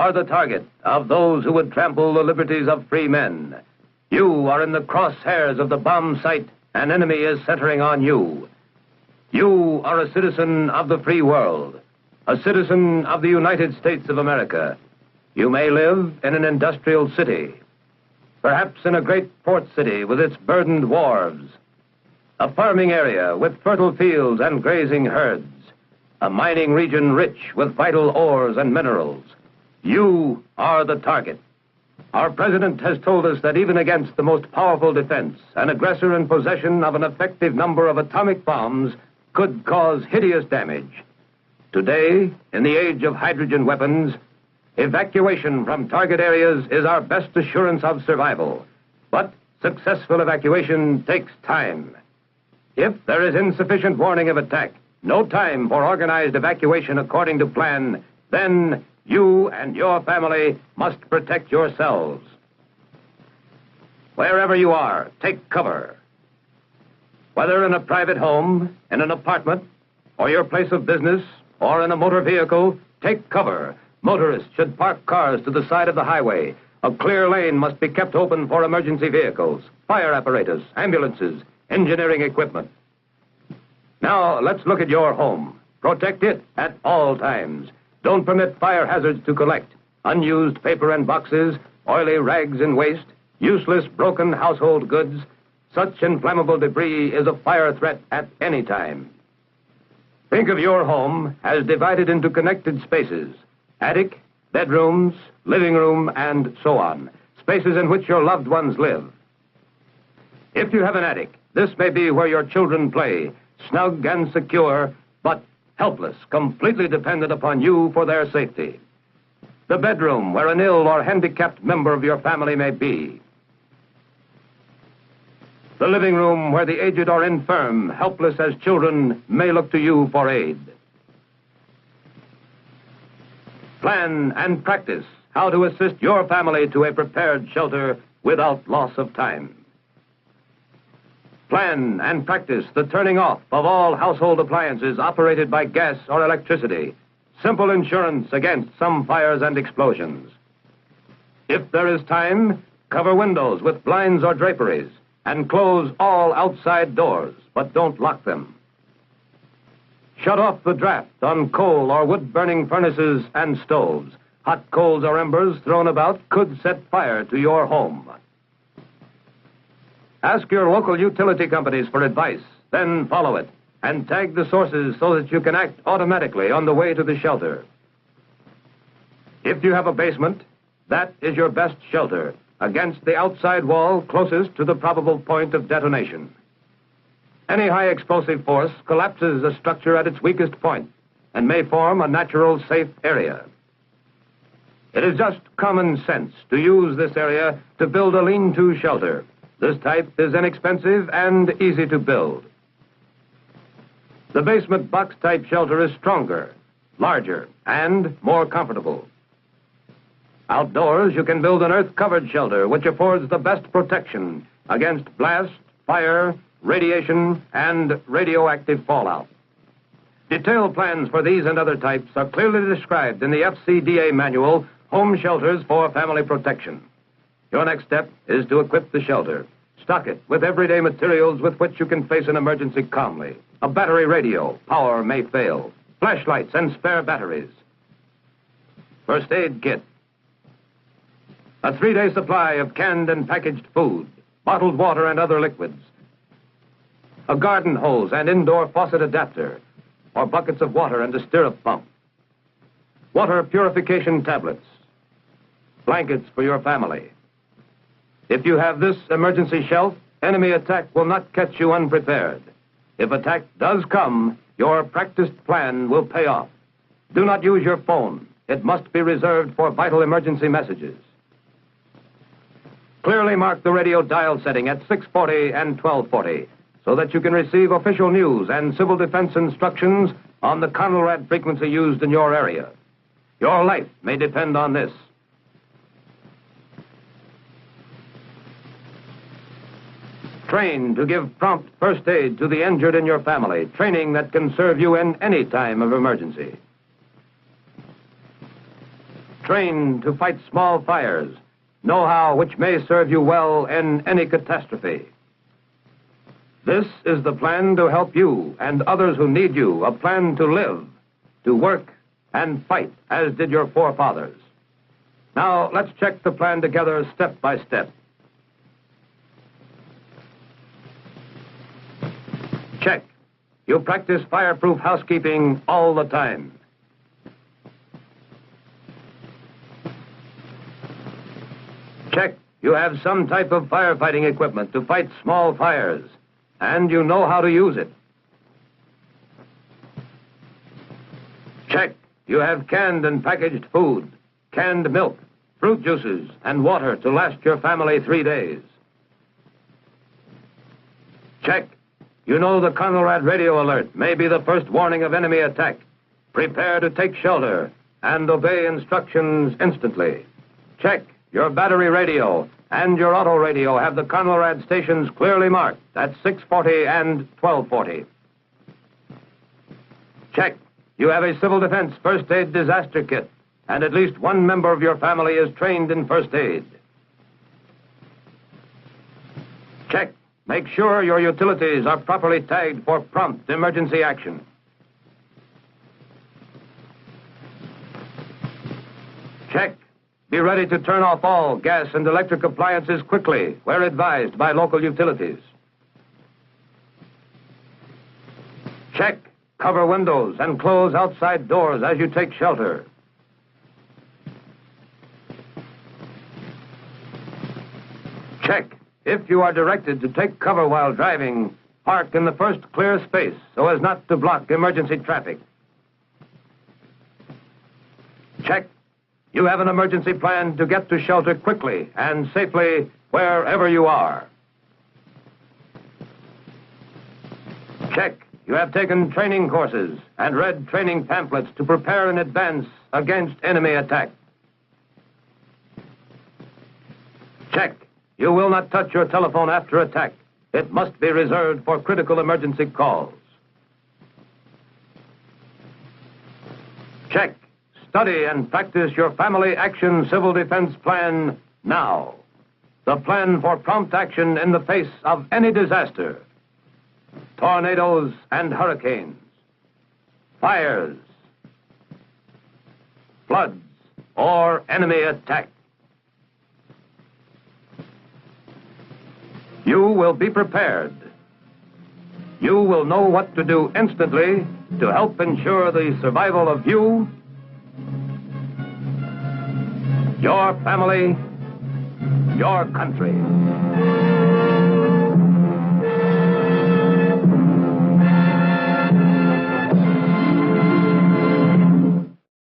are the target of those who would trample the liberties of free men. You are in the crosshairs of the bomb sight. An enemy is centering on you. You are a citizen of the free world, a citizen of the United States of America. You may live in an industrial city, perhaps in a great port city with its burdened wharves, a farming area with fertile fields and grazing herds, a mining region rich with vital ores and minerals. You are the target. Our president has told us that even against the most powerful defense, an aggressor in possession of an effective number of atomic bombs could cause hideous damage. Today, in the age of hydrogen weapons, evacuation from target areas is our best assurance of survival. But successful evacuation takes time. If there is insufficient warning of attack, no time for organized evacuation according to plan, then you and your family must protect yourselves. Wherever you are, take cover. Whether in a private home, in an apartment, or your place of business, or in a motor vehicle, take cover. Motorists should park cars to the side of the highway. A clear lane must be kept open for emergency vehicles, fire apparatus, ambulances, engineering equipment. Now, let's look at your home. Protect it at all times. Don't permit fire hazards to collect. Unused paper and boxes, oily rags and waste, useless broken household goods. Such inflammable debris is a fire threat at any time. Think of your home as divided into connected spaces: attic, bedrooms, living room, and so on. Spaces in which your loved ones live. If you have an attic, this may be where your children play, snug and secure, but helpless, completely dependent upon you for their safety. The bedroom where an ill or handicapped member of your family may be. The living room where the aged or infirm, helpless as children, may look to you for aid. Plan and practice how to assist your family to a prepared shelter without loss of time. Plan and practice the turning off of all household appliances operated by gas or electricity. Simple insurance against some fires and explosions. If there is time, cover windows with blinds or draperies and close all outside doors, but don't lock them. Shut off the draft on coal or wood-burning furnaces and stoves. Hot coals or embers thrown about could set fire to your home. Ask your local utility companies for advice, then follow it, and tag the sources so that you can act automatically on the way to the shelter. If you have a basement, that is your best shelter against the outside wall closest to the probable point of detonation. Any high explosive force collapses a structure at its weakest point and may form a natural safe area. It is just common sense to use this area to build a lean-to shelter. This type is inexpensive and easy to build. The basement box-type shelter is stronger, larger, and more comfortable. Outdoors, you can build an earth-covered shelter which affords the best protection against blast, fire, radiation, and radioactive fallout. Detailed plans for these and other types are clearly described in the FCDA manual, Home Shelters for Family Protection. Your next step is to equip the shelter. Stock it with everyday materials with which you can face an emergency calmly. A battery radio, power may fail. Flashlights and spare batteries. First aid kit. A 3-day supply of canned and packaged food, bottled water and other liquids. A garden hose and indoor faucet adapter, or buckets of water and a stirrup pump. Water purification tablets. Blankets for your family. If you have this emergency shelf, enemy attack will not catch you unprepared. If attack does come, your practiced plan will pay off. Do not use your phone. It must be reserved for vital emergency messages. Clearly mark the radio dial setting at 640 and 1240 so that you can receive official news and civil defense instructions on the Conrad frequency used in your area. Your life may depend on this. Train to give prompt first aid to the injured in your family, training that can serve you in any time of emergency. trained to fight small fires, know-how which may serve you well in any catastrophe. This is the plan to help you and others who need you, a plan to live, to work, and fight as did your forefathers. Now, let's check the plan together step by step. Check. You practice fireproof housekeeping all the time. Check. You have some type of firefighting equipment to fight small fires, and you know how to use it. Check. You have canned and packaged food, canned milk, fruit juices, and water to last your family 3 days. Check. You know the Conrad radio alert may be the first warning of enemy attack. Prepare to take shelter and obey instructions instantly. Check. Your battery radio and your auto radio have the Conrad stations clearly marked at 640 and 1240. Check. You have a civil defense first aid disaster kit, and at least one member of your family is trained in first aid. Check. Make sure your utilities are properly tagged for prompt emergency action. Check. Be ready to turn off all gas and electric appliances quickly, where advised by local utilities. Check. Cover windows and close outside doors as you take shelter. Check. If you are directed to take cover while driving, park in the first clear space so as not to block emergency traffic. Check. You have an emergency plan to get to shelter quickly and safely wherever you are. Check. You have taken training courses and read training pamphlets to prepare in advance against enemy attack. Check. You will not touch your telephone after attack. It must be reserved for critical emergency calls. Check. Study and practice your family action civil defense plan now. The plan for prompt action in the face of any disaster. Tornadoes and hurricanes. Fires. Floods or enemy attack. You will be prepared. You will know what to do instantly to help ensure the survival of you, your family, your country.